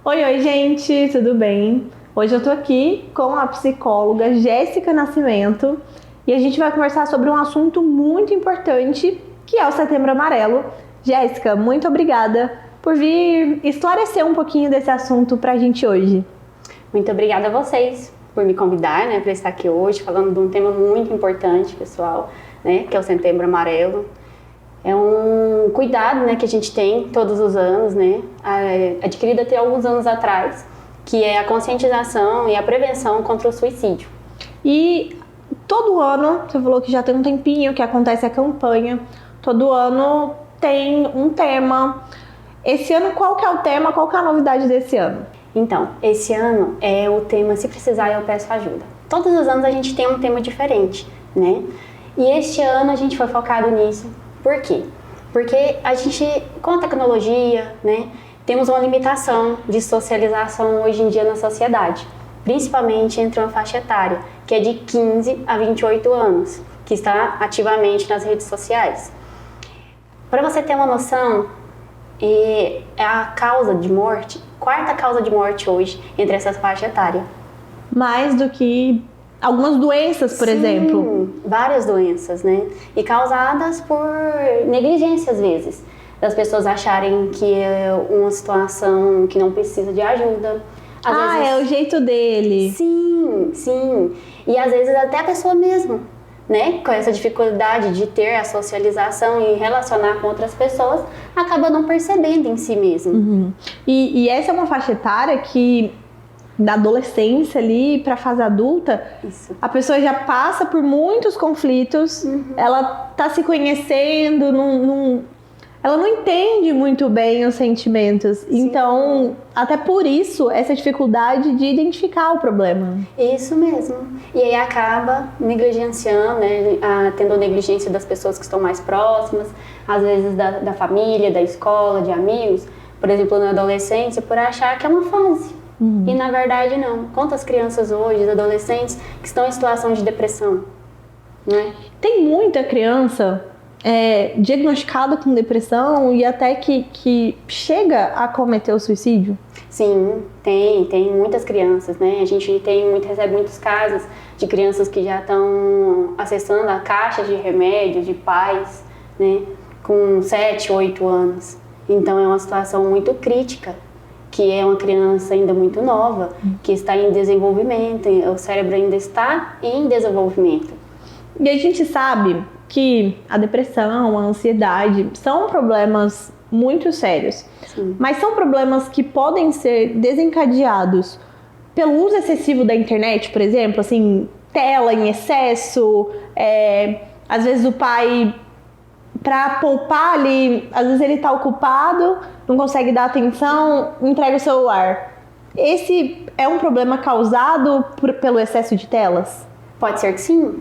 Oi, gente, tudo bem? Hoje eu tô aqui com a psicóloga Jéssica Nascimento e a gente vai conversar sobre um assunto muito importante, que é o Setembro Amarelo. Jéssica, muito obrigada por vir esclarecer um pouquinho desse assunto pra gente hoje. Muito obrigada a vocês por me convidar, para estar aqui hoje falando de um tema muito importante, pessoal, que é o Setembro Amarelo. É um cuidado, que a gente tem todos os anos, adquirido até alguns anos atrás, que é a conscientização e a prevenção contra o suicídio. E todo ano, você falou que já tem um tempinho que acontece a campanha, todo ano tem um tema. Esse ano, qual que é o tema, qual que é a novidade desse ano? Então, esse ano é o tema Se Precisar Eu Peço Ajuda. Todos os anos a gente tem um tema diferente, E este ano a gente foi focado nisso. Por quê? Porque a gente, com a tecnologia, temos uma limitação de socialização hoje em dia na sociedade, principalmente entre uma faixa etária, que é de 15 a 28 anos, que está ativamente nas redes sociais. Para você ter uma noção, é a causa de morte, quarta causa de morte hoje entre essa faixa etária. Mais do que algumas doenças, por exemplo. Várias doenças, E causadas por negligência, às vezes. Das pessoas acharem que é uma situação que não precisa de ajuda. Às vezes... é o jeito dele. Sim. E às vezes até a pessoa mesmo, com essa dificuldade de ter a socialização e relacionar com outras pessoas, acaba não percebendo em si mesmo. Uhum. E essa é uma faixa etária que... da adolescência ali para a fase adulta, Isso. A pessoa já passa por muitos conflitos, ela tá se conhecendo, ela não entende muito bem os sentimentos. Sim. Então, até por isso, essa dificuldade de identificar o problema. Isso mesmo. E aí acaba negligenciando, tendo negligência das pessoas que estão mais próximas, às vezes da família, da escola, de amigos, por exemplo, na adolescência, por achar que é uma fase. E na verdade não. Quantas crianças hoje, adolescentes, que estão em situação de depressão, Tem muita criança diagnosticada com depressão e até que chega a cometer o suicídio? Sim, tem muitas crianças, A gente recebe muitos casos de crianças que já estão acessando a caixa de remédios de pais, com 7, 8 anos. Então é uma situação muito crítica, que é uma criança ainda muito nova, que está em desenvolvimento, o cérebro ainda está em desenvolvimento. E a gente sabe que a depressão, a ansiedade são problemas muito sérios. Sim. Mas são problemas que podem ser desencadeados pelo uso excessivo da internet, por exemplo, assim, tela em excesso, às vezes o pai... para poupar ali, às vezes ele tá ocupado, não consegue dar atenção, entrega o celular. Esse é um problema causado pelo excesso de telas? Pode ser que sim,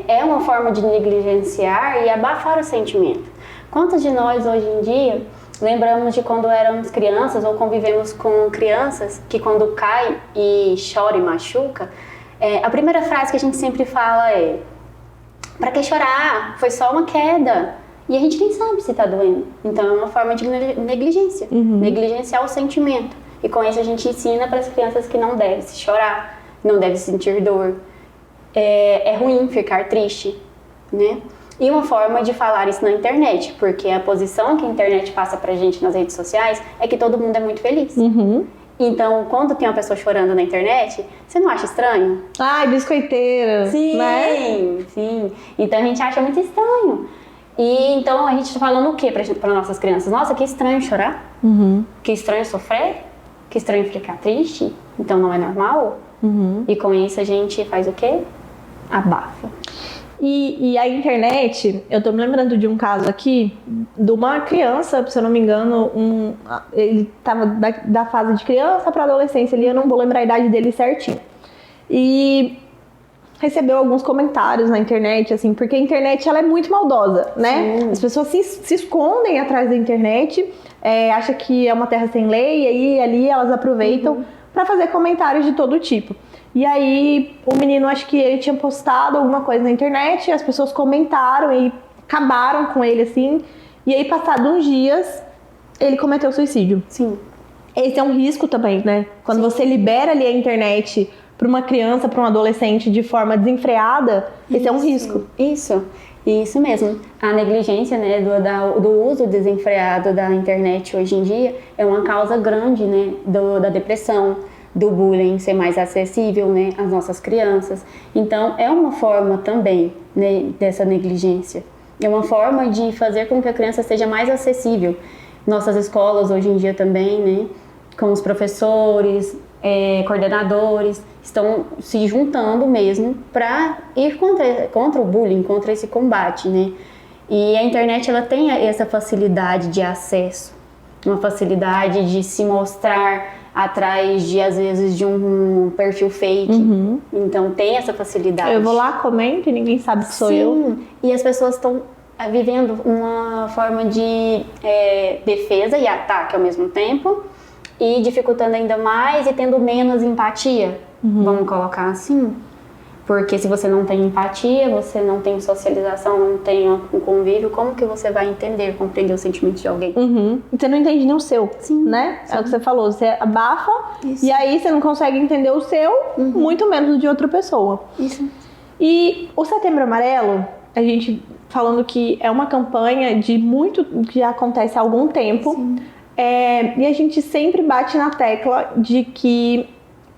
É uma forma de negligenciar e abafar o sentimento. Quantos de nós hoje em dia lembramos de quando éramos crianças ou convivemos com crianças que quando cai e chora e machuca, a primeira frase que a gente sempre fala é: pra que chorar? Foi só uma queda. E a gente nem sabe se tá doendo. Então é uma forma de negligência. Negligenciar o sentimento. E com isso a gente ensina para as crianças que não deve se chorar, não deve sentir dor. É ruim ficar triste, E uma forma de falar isso na internet, porque a posição que a internet passa pra gente nas redes sociais é que todo mundo é muito feliz. Então, quando tem uma pessoa chorando na internet, você não acha estranho? Ai, biscoiteira. Sim. Então a gente acha muito estranho. E então a gente tá falando o quê para nossas crianças? Nossa, que estranho chorar. Que estranho sofrer. Que estranho ficar triste. Então não é normal. E com isso a gente faz o quê? Abafa. E a internet, eu tô me lembrando de um caso aqui, de uma criança, se eu não me engano, ele tava da fase de criança para adolescência, eu não vou lembrar a idade dele certinho. E recebeu alguns comentários na internet, assim, porque a internet ela é muito maldosa, né? Sim. As pessoas se escondem atrás da internet acha que é uma terra sem lei, e aí ali elas aproveitam para fazer comentários de todo tipo. E aí o menino, acho que ele tinha postado alguma coisa na internet, as pessoas comentaram e acabaram com ele assim, e aí passados uns dias ele cometeu suicídio. Sim. Esse é um risco também, né? Quando você libera ali a internet para uma criança, para um adolescente de forma desenfreada, esse é um risco. Isso mesmo. A negligência, né, do uso desenfreado da internet hoje em dia é uma causa grande, né, da depressão, do bullying ser mais acessível, né, às nossas crianças. Então, é uma forma também, né, dessa negligência. É uma forma de fazer com que a criança seja mais acessível. Nossas escolas hoje em dia também, né, com os professores, coordenadores, estão se juntando mesmo para ir contra o bullying, contra esse combate, né? E a internet, ela tem essa facilidade de acesso, uma facilidade de se mostrar atrás de, às vezes, de um perfil fake. Então tem essa facilidade. Eu vou lá, comento e ninguém sabe que sou eu. E as pessoas estão vivendo uma forma de defesa e ataque ao mesmo tempo, e dificultando ainda mais e tendo menos empatia, vamos colocar assim. Porque se você não tem empatia, você não tem socialização, não tem um convívio, como que você vai entender, compreender os sentimentos de alguém? Você não entende nem o seu, né? É o que você falou, você abafa e aí você não consegue entender o seu, muito menos o de outra pessoa. Isso. E o Setembro Amarelo, a gente falando que é uma campanha de muito que já acontece há algum tempo. E a gente sempre bate na tecla de que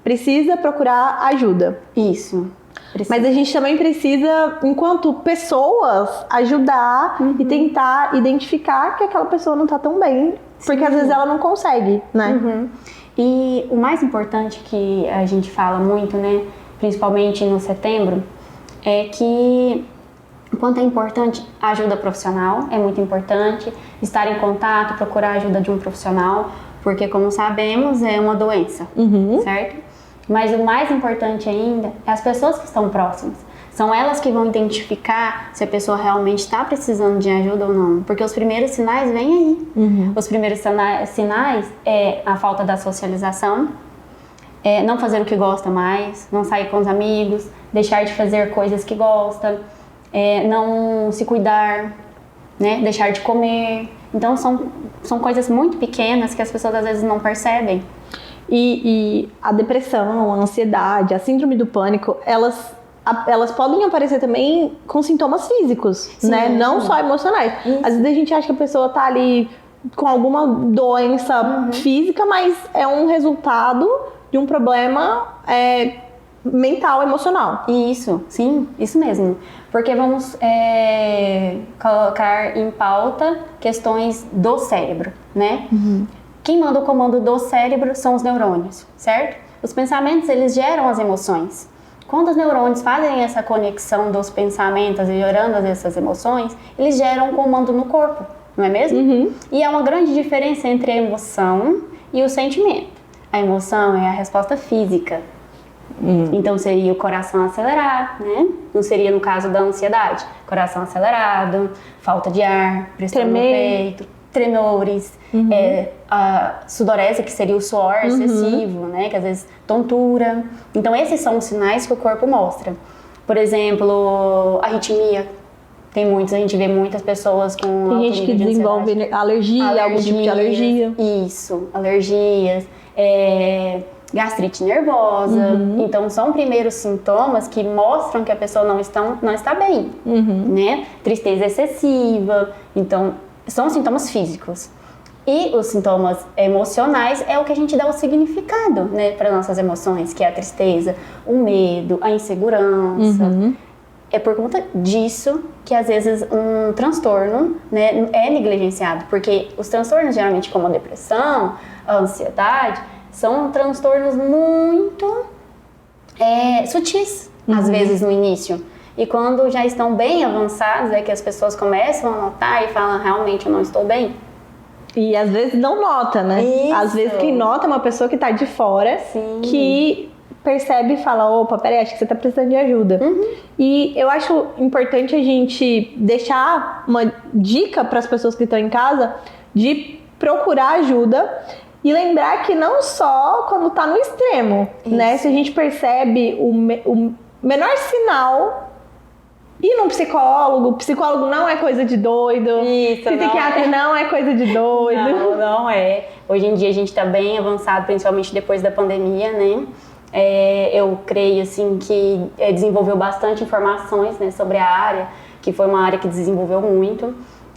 precisa procurar ajuda. Isso. Precisa. Mas a gente também precisa, enquanto pessoas, ajudar e tentar identificar que aquela pessoa não tá tão bem. Porque às vezes ela não consegue, né? E o mais importante que a gente fala muito, né, principalmente no setembro, é que o quanto é importante a ajuda profissional, é muito importante estar em contato, procurar a ajuda de um profissional, porque, como sabemos, é uma doença, certo? Mas o mais importante ainda é as pessoas que estão próximas. São elas que vão identificar se a pessoa realmente está precisando de ajuda ou não, porque os primeiros sinais vêm aí. Os primeiros sinais é a falta da socialização, não fazer o que gosta mais, não sair com os amigos, deixar de fazer coisas que gosta, não se cuidar, né? Deixar de comer. Então são coisas muito pequenas que as pessoas às vezes não percebem. E a depressão, a ansiedade, a síndrome do pânico, elas podem aparecer também com sintomas físicos, né? Não só emocionais. Às vezes a gente acha que a pessoa tá ali com alguma doença física, mas é um resultado de um problema mental, emocional. Isso, sim, isso mesmo. Porque vamos colocar em pauta questões do cérebro, né? Quem manda o comando do cérebro são os neurônios, certo? Os pensamentos, eles geram as emoções. Quando os neurônios fazem essa conexão dos pensamentos e gerando essas emoções, eles geram um comando no corpo, não é mesmo? E há uma grande diferença entre a emoção e o sentimento. A emoção é a resposta física. Então seria o coração acelerado, né? Não seria no caso da ansiedade. Coração acelerado, falta de ar, pressão no peito, tremores, a sudorese, que seria o suor excessivo, né? Que às vezes tontura. Então esses são os sinais que o corpo mostra. Por exemplo, arritmia. A gente vê muitas pessoas com tem gente que desenvolve alergia, algum tipo de alergia. Isso, alergias, gastrite nervosa. Então são primeiros sintomas que mostram que a pessoa não está bem, né? Tristeza excessiva. Então são sintomas físicos. E os sintomas emocionais é o que a gente dá o significado, né, para nossas emoções, que é a tristeza, o medo, a insegurança. É por conta disso que às vezes um transtorno, né, é negligenciado, porque os transtornos geralmente como a depressão, a ansiedade, são transtornos muito sutis, às vezes no início. E quando já estão bem avançados, é que as pessoas começam a notar e falam, realmente eu não estou bem. E às vezes não nota, né? Isso. Às vezes quem nota é uma pessoa que tá de fora, que percebe e fala, opa, peraí, acho que você tá precisando de ajuda. E eu acho importante a gente deixar uma dica para as pessoas que estão em casa de procurar ajuda e lembrar que não só quando tá no extremo, né? Se a gente percebe o menor sinal, ir num psicólogo. Psicólogo não é coisa de doido. Isso, psiquiatra não é coisa de doido. Não é. Hoje em dia a gente está bem avançado, principalmente depois da pandemia, né? Eu creio, assim, que desenvolveu bastante informações, né, sobre a área, que foi uma área que desenvolveu muito.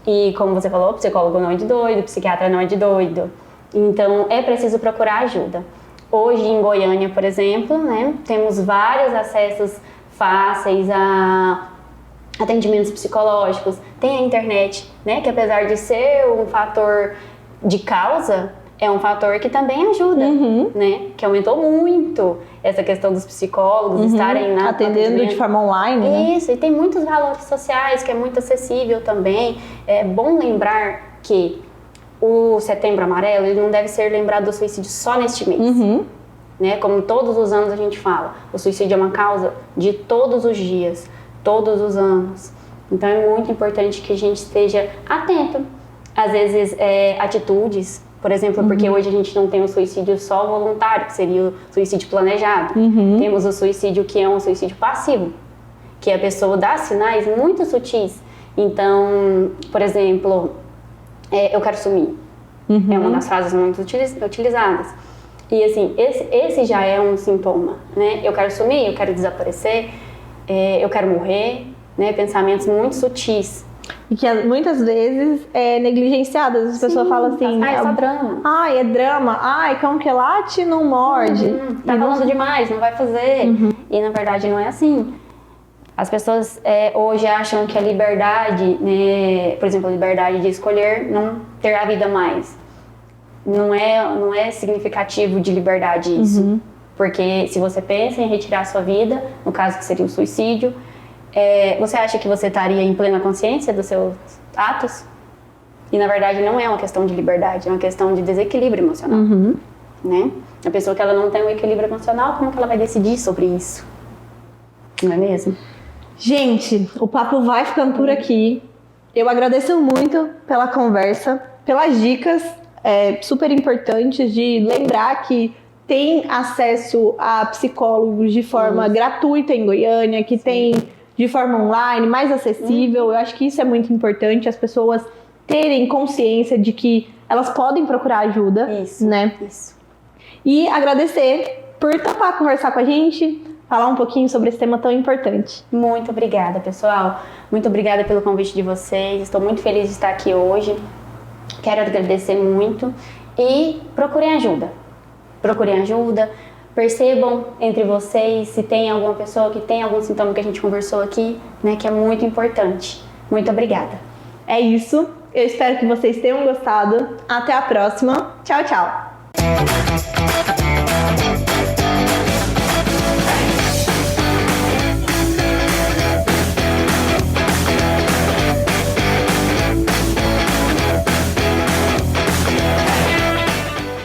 E como você falou, psicólogo não é de doido, psiquiatra não é de doido. Então, é preciso procurar ajuda. Hoje, em Goiânia, por exemplo, né, temos vários acessos fáceis a atendimentos psicológicos. Tem a internet, né, que apesar de ser um fator de causa, é um fator que também ajuda, né? Que aumentou muito essa questão dos psicólogos estarem atendendo de forma online, né? Isso, e tem muitos valores sociais que é muito acessível também. É bom lembrar que o Setembro Amarelo, ele não deve ser lembrado do suicídio só neste mês. Né? Como todos os anos a gente fala, o suicídio é uma causa de todos os dias, todos os anos. Então é muito importante que a gente esteja atento. Às vezes, atitudes, por exemplo, porque hoje a gente não tem o suicídio só voluntário, que seria o suicídio planejado. Temos o suicídio que é um suicídio passivo, que a pessoa dá sinais muito sutis. Então, por exemplo, eu quero sumir. É uma das frases muito utilizadas. E assim, esse já é um sintoma, né? Eu quero sumir, eu quero desaparecer, eu quero morrer, né? Pensamentos muito sutis. E que muitas vezes é negligenciadas. As pessoas falam assim... é só drama. Ai, é drama. Ai, cão que late não morde. Tá falando demais, não vai fazer. E na verdade não é assim. As pessoas hoje acham que a liberdade, né, por exemplo, a liberdade de escolher não ter a vida mais. Não é significativo de liberdade isso. Porque se você pensa em retirar a sua vida, no caso que seria o suicídio, você acha que você estaria em plena consciência dos seus atos? E na verdade não é uma questão de liberdade, é uma questão de desequilíbrio emocional. Né? A pessoa que ela não tem um equilíbrio emocional, como que ela vai decidir sobre isso? Não é mesmo? Gente, o papo vai ficando por aqui. Eu agradeço muito pela conversa, pelas dicas super importantes de lembrar que tem acesso a psicólogos de forma gratuita em Goiânia, que tem de forma online, mais acessível. Eu acho que isso é muito importante, as pessoas terem consciência de que elas podem procurar ajuda, né? Isso. E agradecer por topar conversar com a gente, falar um pouquinho sobre esse tema tão importante. Muito obrigada, pessoal. Muito obrigada pelo convite de vocês. Estou muito feliz de estar aqui hoje. Quero agradecer muito e procurem ajuda. Procurem ajuda. Percebam entre vocês se tem alguma pessoa que tem algum sintoma que a gente conversou aqui, né, que é muito importante. Muito obrigada. É isso. Eu espero que vocês tenham gostado. Até a próxima. Tchau, tchau.